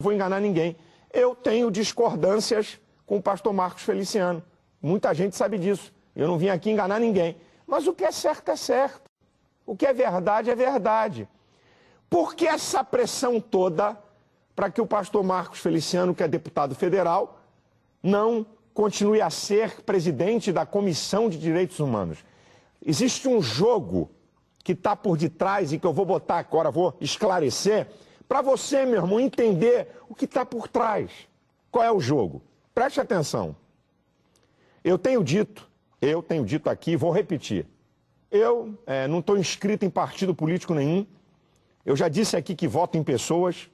vou enganar ninguém. Eu tenho discordâncias com o pastor Marcos Feliciano. Muita gente sabe disso. Eu não vim aqui enganar ninguém. Mas o que é certo é certo. O que é verdade é verdade. Por que essa pressão toda para que o pastor Marcos Feliciano, que é deputado federal, não continue a ser presidente da Comissão de Direitos Humanos? Existe um jogo que está por detrás e que eu vou botar agora, vou esclarecer, para você, meu irmão, entender o que está por trás. Qual é o jogo? Preste atenção. Eu tenho dito aqui, vou repetir. Eu não estou inscrito em partido político nenhum. Eu já disse aqui que voto em pessoas.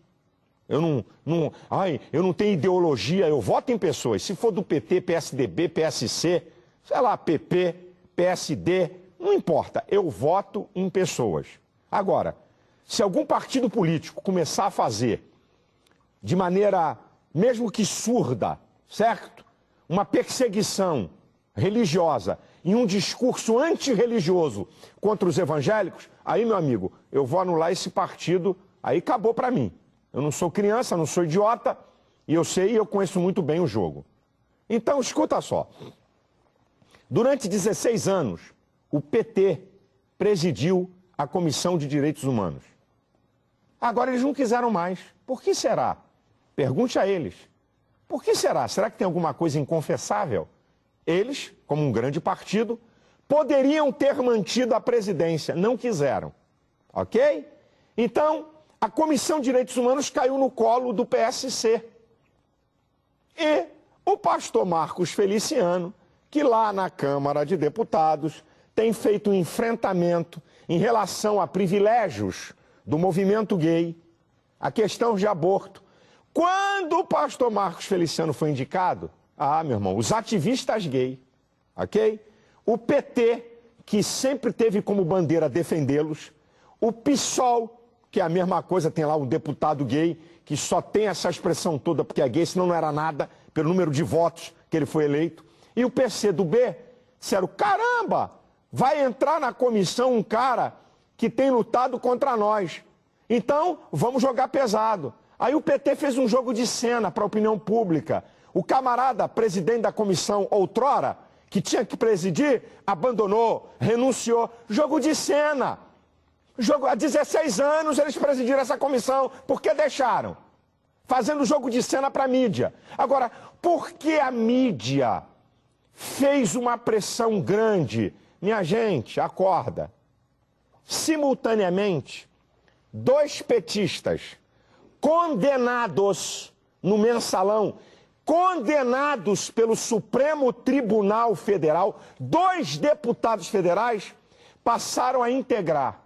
Eu não tenho ideologia, eu voto em pessoas. Se for do PT, PSDB, PSC, sei lá, PP, PSD, não importa. Eu voto em pessoas. Agora, se algum partido político começar a fazer de maneira, mesmo que surda, certo? Uma perseguição religiosa e um discurso antirreligioso contra os evangélicos, aí, meu amigo, eu vou anular esse partido, aí acabou para mim. Eu não sou criança, não sou idiota, e eu sei e eu conheço muito bem o jogo. Então, escuta só. Durante 16 anos, o PT presidiu a Comissão de Direitos Humanos. Agora eles não quiseram mais. Por que será? Pergunte a eles. Por que será? Será que tem alguma coisa inconfessável? Eles, como um grande partido, poderiam ter mantido a presidência. Não quiseram. Ok? Então, a Comissão de Direitos Humanos caiu no colo do PSC. E o pastor Marcos Feliciano, que lá na Câmara de Deputados tem feito um enfrentamento em relação a privilégios do movimento gay, a questão de aborto. Quando o pastor Marcos Feliciano foi indicado, meu irmão, os ativistas gay, ok? O PT, que sempre teve como bandeira defendê-los, o PSOL, que é a mesma coisa, tem lá um deputado gay, que só tem essa expressão toda porque é gay, senão não era nada, pelo número de votos que ele foi eleito, e o PCdoB, disseram, caramba, vai entrar na comissão um cara que tem lutado contra nós. Então, vamos jogar pesado. Aí o PT fez um jogo de cena para a opinião pública. O camarada, presidente da comissão outrora, que tinha que presidir, abandonou, renunciou. Jogo de cena. Há 16 anos eles presidiram essa comissão. Por que deixaram? Fazendo jogo de cena para a mídia. Agora, por que a mídia fez uma pressão grande? Minha gente, acorda. Simultaneamente, 2 petistas condenados no Mensalão, condenados pelo Supremo Tribunal Federal, 2 deputados federais passaram a integrar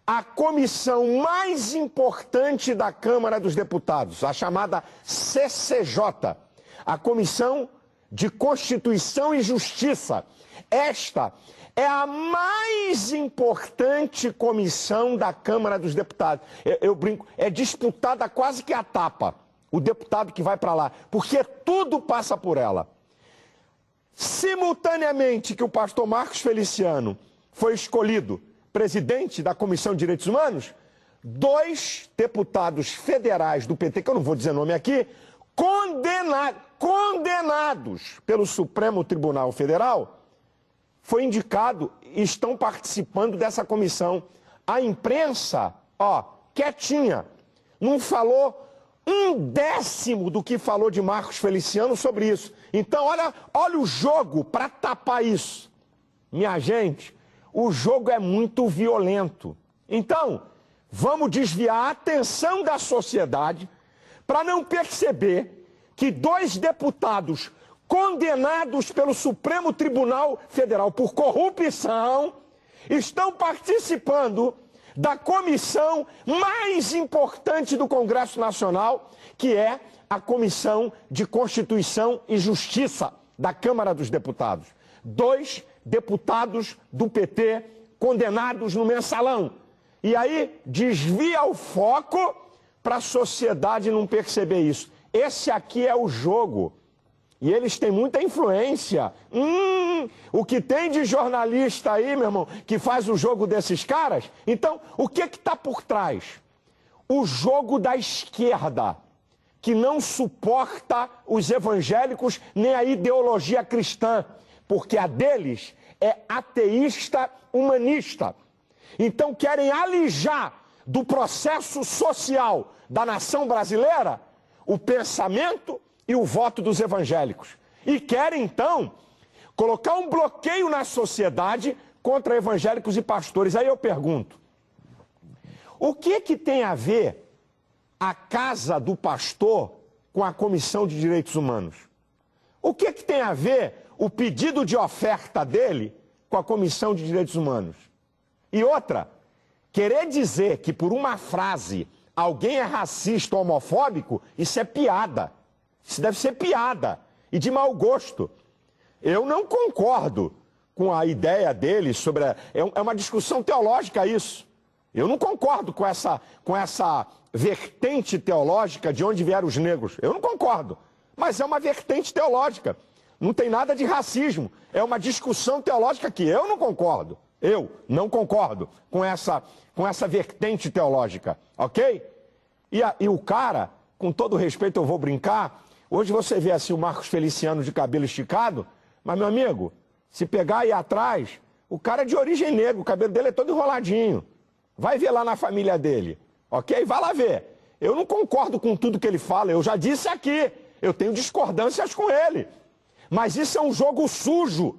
a comissão mais importante da Câmara dos Deputados, a chamada CCJ, a Comissão de Constituição e Justiça. Esta é a mais importante comissão da Câmara dos Deputados. Eu brinco, é disputada quase que a tapa, o deputado que vai para lá, porque tudo passa por ela. Simultaneamente que o pastor Marcos Feliciano foi escolhido presidente da Comissão de Direitos Humanos, 2 deputados federais do PT, que eu não vou dizer nome aqui, condenados pelo Supremo Tribunal Federal, foi indicado e estão participando dessa comissão. A imprensa, quietinha, não falou 1/10 do que falou de Marcos Feliciano sobre isso. Então, olha o jogo para tapar isso. Minha gente, o jogo é muito violento. Então, vamos desviar a atenção da sociedade para não perceber que 2 deputados condenados pelo Supremo Tribunal Federal por corrupção estão participando da comissão mais importante do Congresso Nacional, que é a Comissão de Constituição e Justiça da Câmara dos Deputados. 2 deputados do PT condenados no Mensalão. E aí desvia o foco para a sociedade não perceber isso. Esse aqui é o jogo. E eles têm muita influência. O que tem de jornalista aí, meu irmão, que faz o jogo desses caras? Então, o que está por trás? O jogo da esquerda. que não suporta os evangélicos nem a ideologia cristã, porque a deles é ateísta humanista. Então querem alijar do processo social da nação brasileira o pensamento e o voto dos evangélicos. E querem, então, colocar um bloqueio na sociedade contra evangélicos e pastores. Aí eu pergunto, o que tem a ver a casa do pastor com a Comissão de Direitos Humanos? O que tem a ver o pedido de oferta dele com a Comissão de Direitos Humanos? E outra, querer dizer que por uma frase alguém é racista ou homofóbico, isso é piada. Isso deve ser piada e de mau gosto. Eu não concordo com a ideia dele sobre... É uma discussão teológica isso. Eu não concordo com essa vertente teológica de onde vieram os negros. Eu não concordo. Mas é uma vertente teológica. Não tem nada de racismo. É uma discussão teológica que eu não concordo. Eu não concordo com essa vertente teológica, ok? E o cara, com todo respeito eu vou brincar, hoje você vê assim o Marcos Feliciano de cabelo esticado, mas meu amigo, se pegar aí atrás, o cara é de origem negra, o cabelo dele é todo enroladinho. Vai ver lá na família dele, ok? Vai lá ver. Eu não concordo com tudo que ele fala, eu já disse aqui, eu tenho discordâncias com ele. Mas isso é um jogo sujo.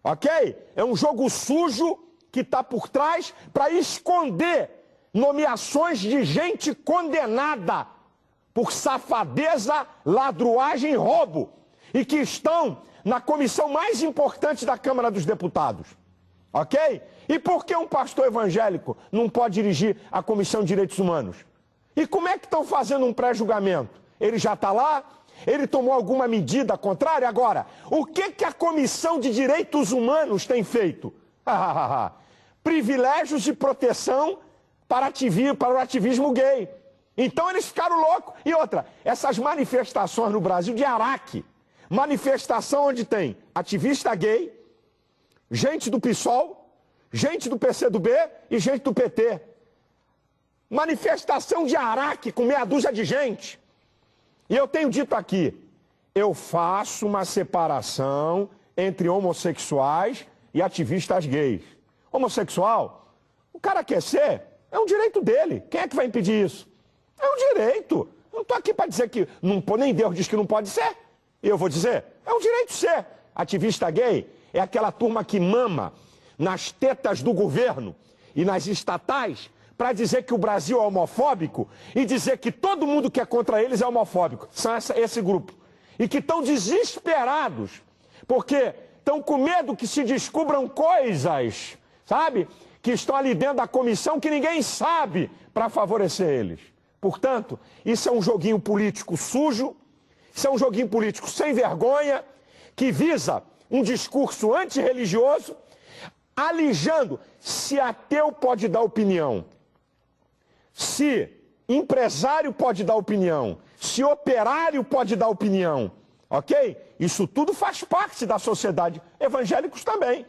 Ok? É um jogo sujo que está por trás para esconder nomeações de gente condenada por safadeza, ladruagem e roubo e que estão na comissão mais importante da Câmara dos Deputados. Ok? E por que um pastor evangélico não pode dirigir a Comissão de Direitos Humanos? E como é que estão fazendo um pré-julgamento? Ele já está lá? Ele tomou alguma medida contrária? Agora, o que a Comissão de Direitos Humanos tem feito? Privilégios de proteção para o ativismo gay. Então eles ficaram loucos. E outra, essas manifestações no Brasil de Araque, manifestação onde tem ativista gay, gente do PSOL, gente do PCdoB e gente do PT. Manifestação de Araque com meia dúzia de gente. E eu tenho dito aqui, eu faço uma separação entre homossexuais e ativistas gays. Homossexual, o cara quer ser, é um direito dele. Quem é que vai impedir isso? É um direito. Eu não estou aqui para dizer que não, nem Deus diz que não pode ser. E eu vou dizer, é um direito ser. Ativista gay é aquela turma que mama nas tetas do governo e nas estatais para dizer que o Brasil é homofóbico e dizer que todo mundo que é contra eles é homofóbico. São esse grupo. E que estão desesperados, porque estão com medo que se descubram coisas, sabe? Que estão ali dentro da comissão que ninguém sabe para favorecer eles. Portanto, isso é um joguinho político sujo, isso é um joguinho político sem vergonha, que visa um discurso antirreligioso, alijando se ateu pode dar opinião, se empresário pode dar opinião, se operário pode dar opinião, ok? Isso tudo faz parte da sociedade. Evangélicos também.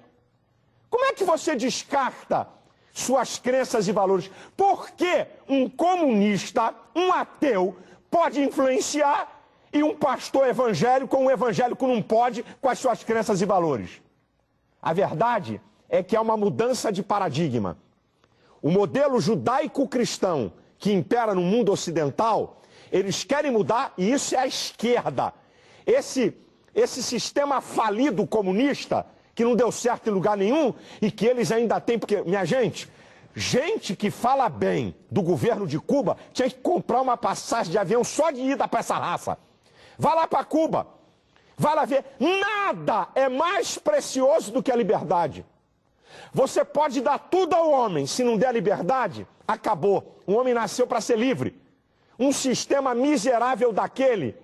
Como é que você descarta suas crenças e valores? Por que um comunista, um ateu, pode influenciar e um pastor evangélico ou um evangélico não pode com as suas crenças e valores? A verdade é que é uma mudança de paradigma. O modelo judaico-cristão que impera no mundo ocidental, eles querem mudar, e isso é a esquerda. Esse sistema falido comunista, que não deu certo em lugar nenhum, e que eles ainda têm, porque, minha gente que fala bem do governo de Cuba, tinha que comprar uma passagem de avião só de ida para essa raça. Vai lá para Cuba, vai lá ver, nada é mais precioso do que a liberdade. Você pode dar tudo ao homem, se não der liberdade, acabou. O homem nasceu para ser livre. Um sistema miserável daquele,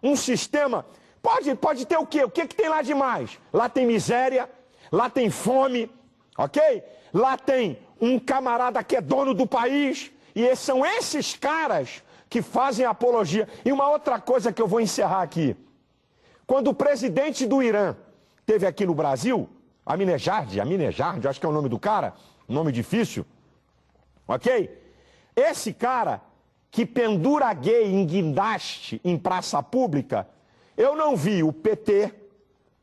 um sistema... Pode ter o quê? O que tem lá demais? Lá tem miséria, lá tem fome, ok? Lá tem um camarada que é dono do país, e são esses caras que fazem apologia. E uma outra coisa que eu vou encerrar aqui. Quando o presidente do Irã esteve aqui no Brasil, Ahmadinejad, acho que é o nome do cara, nome difícil, ok? Esse cara, que pendura gay em guindaste em praça pública, eu não vi o PT,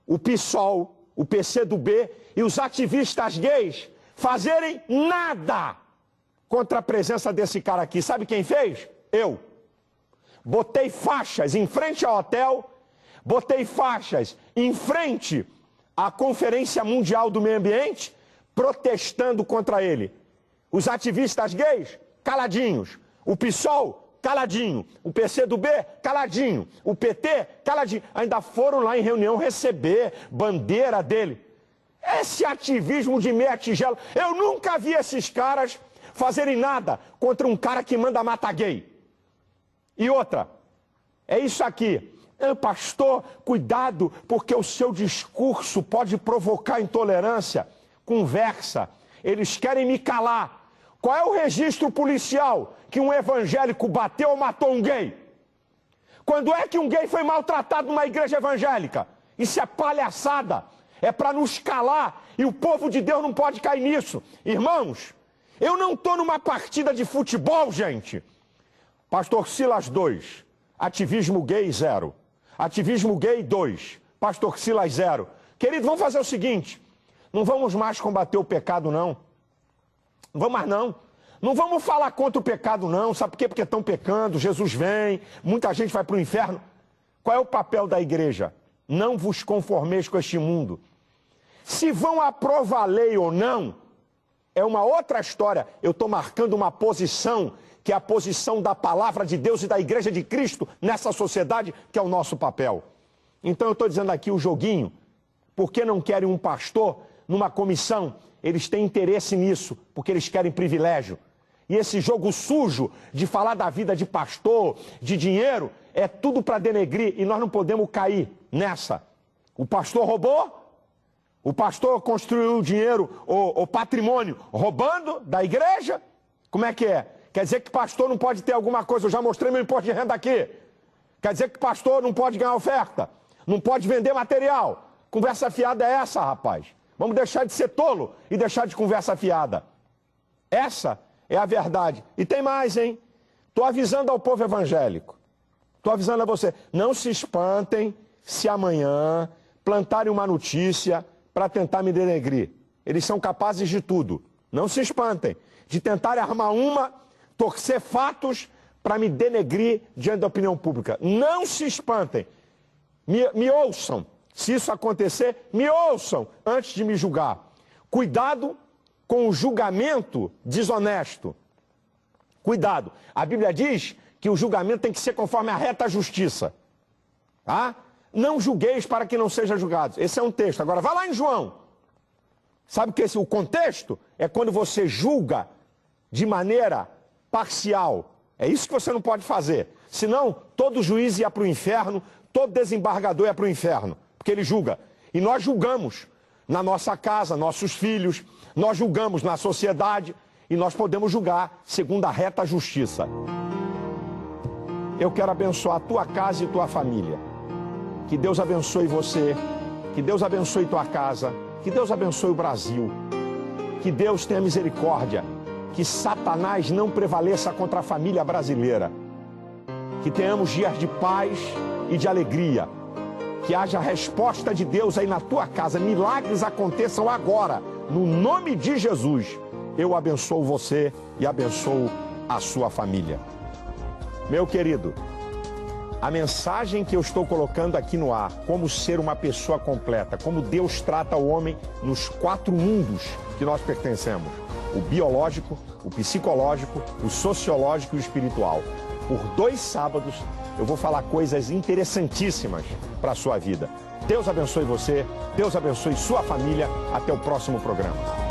o PSOL, o PCdoB e os ativistas gays fazerem nada contra a presença desse cara aqui. Sabe quem fez? Eu. Botei faixas em frente ao hotel, botei faixas em frente à Conferência Mundial do Meio Ambiente, protestando contra ele. Os ativistas gays, caladinhos. O PSOL, caladinho. O PCdoB, caladinho. O PT, caladinho. Ainda foram lá em reunião receber bandeira dele. Esse ativismo de meia tigela. Eu nunca vi esses caras fazerem nada contra um cara que manda matar gay. E outra, é isso aqui. Pastor, cuidado, porque o seu discurso pode provocar intolerância. Conversa. Eles querem me calar. Qual é o registro policial que um evangélico bateu ou matou um gay? Quando é que um gay foi maltratado numa igreja evangélica? Isso é palhaçada. É para nos calar e o povo de Deus não pode cair nisso. Irmãos, eu não estou numa partida de futebol, gente. Pastor Silas 2, ativismo gay 0. Ativismo gay 2, Pastor Silas 0. Querido, vamos fazer o seguinte, não vamos mais combater o pecado, não. Não vamos mais, não. Não vamos falar contra o pecado, não. Sabe por quê? Porque estão pecando, Jesus vem, muita gente vai para o inferno. Qual é o papel da igreja? Não vos conformeis com este mundo. Se vão aprovar a lei ou não, é uma outra história. Eu estou marcando uma posição, que é a posição da palavra de Deus e da igreja de Cristo nessa sociedade, que é o nosso papel. Então eu estou dizendo aqui o joguinho. Por que não querem um pastor numa comissão? Eles têm interesse nisso, porque eles querem privilégio. E esse jogo sujo de falar da vida de pastor, de dinheiro, é tudo para denegrir e nós não podemos cair nessa. O pastor roubou, o pastor construiu o dinheiro, o patrimônio, roubando da igreja. Como é que é? Quer dizer que pastor não pode ter alguma coisa? Eu já mostrei meu imposto de renda aqui. Quer dizer que pastor não pode ganhar oferta? Não pode vender material? Conversa fiada é essa, rapaz. Vamos deixar de ser tolo e deixar de conversa fiada. Essa é a verdade. E tem mais, hein? Estou avisando ao povo evangélico. Estou avisando a você. Não se espantem se amanhã plantarem uma notícia para tentar me denegrir. Eles são capazes de tudo. Não se espantem. De tentarem armar uma, torcer fatos para me denegrir diante da opinião pública. Não se espantem. Me ouçam. Se isso acontecer, me ouçam antes de me julgar. Cuidado com o julgamento desonesto. Cuidado. A Bíblia diz que o julgamento tem que ser conforme a reta justiça. Tá? Não julgueis para que não sejam julgados. Esse é um texto. Agora, vai lá em João. Sabe que o contexto é quando você julga de maneira parcial. É isso que você não pode fazer. Senão, todo juiz ia para o inferno, todo desembargador ia para o inferno. Porque ele julga. E nós julgamos na nossa casa, nossos filhos, nós julgamos na sociedade e nós podemos julgar segundo a reta justiça. Eu quero abençoar a tua casa e tua família. Que Deus abençoe você, que Deus abençoe tua casa, que Deus abençoe o Brasil, que Deus tenha misericórdia, que Satanás não prevaleça contra a família brasileira, que tenhamos dias de paz e de alegria, que haja resposta de Deus aí na tua casa, milagres aconteçam agora, no nome de Jesus. Eu abençoo você e abençoo a sua família. Meu querido, a mensagem que eu estou colocando aqui no ar, como ser uma pessoa completa, como Deus trata o homem nos 4 mundos que nós pertencemos, o biológico, o psicológico, o sociológico e o espiritual. Por 2 sábados, eu vou falar coisas interessantíssimas para a sua vida. Deus abençoe você, Deus abençoe sua família. Até o próximo programa.